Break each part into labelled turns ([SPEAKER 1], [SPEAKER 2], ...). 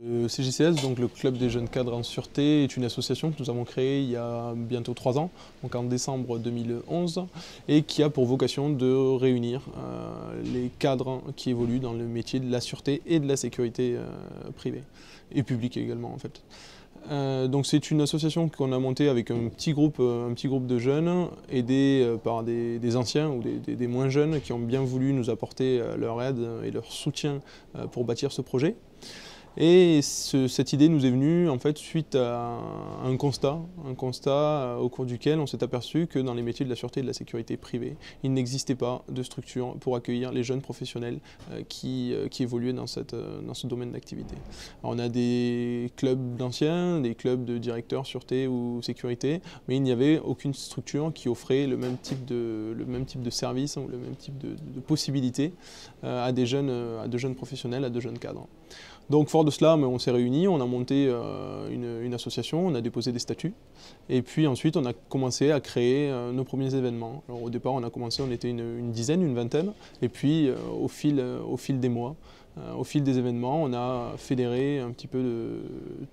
[SPEAKER 1] Le CJCS, donc le Club des jeunes cadres en sûreté, est une association que nous avons créée il y a bientôt 3 ans, donc en décembre 2011, et qui a pour vocation de réunir les cadres qui évoluent dans le métier de la sûreté et de la sécurité privée, et publique également en fait. Donc c'est une association qu'on a montée avec un petit groupe de jeunes, aidés par des anciens ou des moins jeunes qui ont bien voulu nous apporter leur aide et leur soutien pour bâtir ce projet. Et cette idée nous est venue en fait suite à un constat au cours duquel on s'est aperçu que dans les métiers de la sûreté et de la sécurité privée, il n'existait pas de structure pour accueillir les jeunes professionnels qui évoluaient dans ce domaine d'activité. On a des clubs d'anciens, des clubs de directeurs sûreté ou sécurité, mais il n'y avait aucune structure qui offrait le même type de service ou le même type de possibilités à de jeunes professionnels, à de jeunes cadres. Donc fort de cela, on s'est réunis, on a monté une association, on a déposé des statuts, et puis ensuite on a commencé à créer nos premiers événements. Alors, au départ on a commencé, on était une dizaine, une vingtaine, et puis au fil des mois, au fil des événements, on a fédéré un petit peu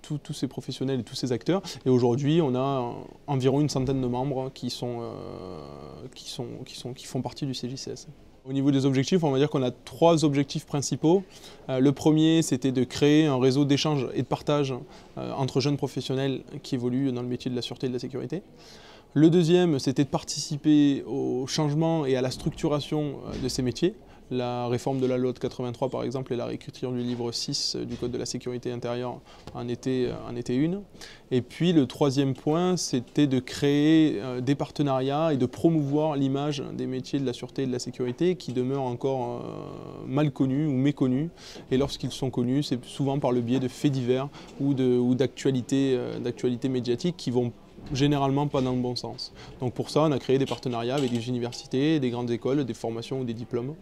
[SPEAKER 1] tous ces professionnels et tous ces acteurs, et aujourd'hui on a environ une centaine de membres qui font partie du CJCS. Au niveau des objectifs, on va dire qu'on a 3 objectifs principaux. Le premier, c'était de créer un réseau d'échange et de partage entre jeunes professionnels qui évoluent dans le métier de la sûreté et de la sécurité. Le deuxième, c'était de participer au changement et à la structuration de ces métiers. La réforme de la loi de 83 par exemple et la réécriture du livre 6 du Code de la sécurité intérieure en était une. Et puis le troisième point, c'était de créer des partenariats et de promouvoir l'image des métiers de la sûreté et de la sécurité qui demeurent encore mal connus ou méconnus. Et lorsqu'ils sont connus, c'est souvent par le biais de faits divers ou d'actualités médiatiques qui vont généralement pas dans le bon sens. Donc pour ça, on a créé des partenariats avec des universités, des grandes écoles, des formations ou des diplômes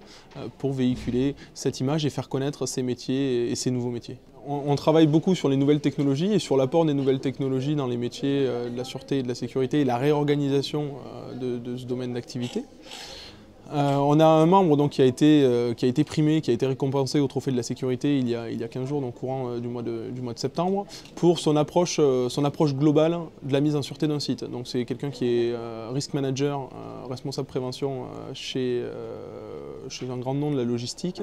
[SPEAKER 1] pour véhiculer cette image et faire connaître ces métiers et ces nouveaux métiers. On travaille beaucoup sur les nouvelles technologies et sur l'apport des nouvelles technologies dans les métiers de la sûreté et de la sécurité et la réorganisation de ce domaine d'activité. On a un membre donc, qui a été primé, qui a été récompensé au Trophée de la sécurité il y a 15 jours, donc courant du mois de septembre, pour son approche globale de la mise en sûreté d'un site. Donc c'est quelqu'un qui est risk manager, responsable prévention chez un grand nom de la logistique.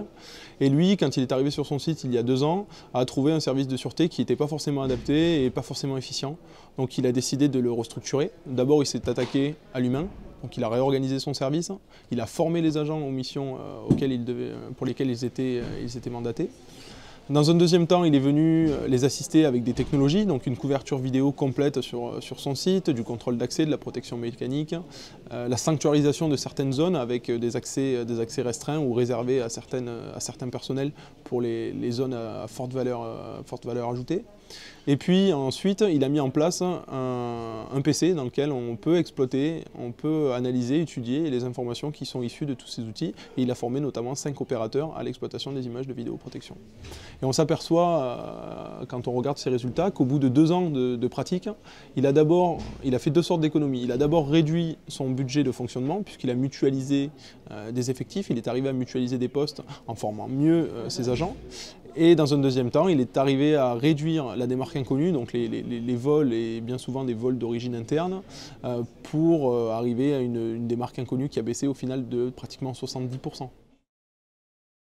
[SPEAKER 1] Et lui, quand il est arrivé sur son site il y a 2 ans, a trouvé un service de sûreté qui n'était pas forcément adapté et pas forcément efficient. Donc il a décidé de le restructurer. D'abord il s'est attaqué à l'humain. Donc il a réorganisé son service, il a formé les agents aux missions pour lesquelles ils étaient mandatés. Dans un deuxième temps, il est venu les assister avec des technologies, donc une couverture vidéo complète sur son site, du contrôle d'accès, de la protection mécanique, la sanctuarisation de certaines zones avec des accès restreints ou réservés à certains personnels pour les zones à forte valeur ajoutée. Et puis ensuite, il a mis en place un PC dans lequel on peut exploiter, on peut analyser, étudier les informations qui sont issues de tous ces outils. Et il a formé notamment 5 opérateurs à l'exploitation des images de vidéoprotection. Et on s'aperçoit, quand on regarde ces résultats, qu'au bout de 2 ans de pratique, il a fait 2 sortes d'économies. Il a d'abord réduit son budget de fonctionnement, puisqu'il a mutualisé des effectifs, il est arrivé à mutualiser des postes en formant mieux ses agents. Et dans un deuxième temps, il est arrivé à réduire la démarque inconnue, donc les vols et bien souvent des vols d'origine interne, pour arriver à une démarque inconnue qui a baissé au final de pratiquement 70%.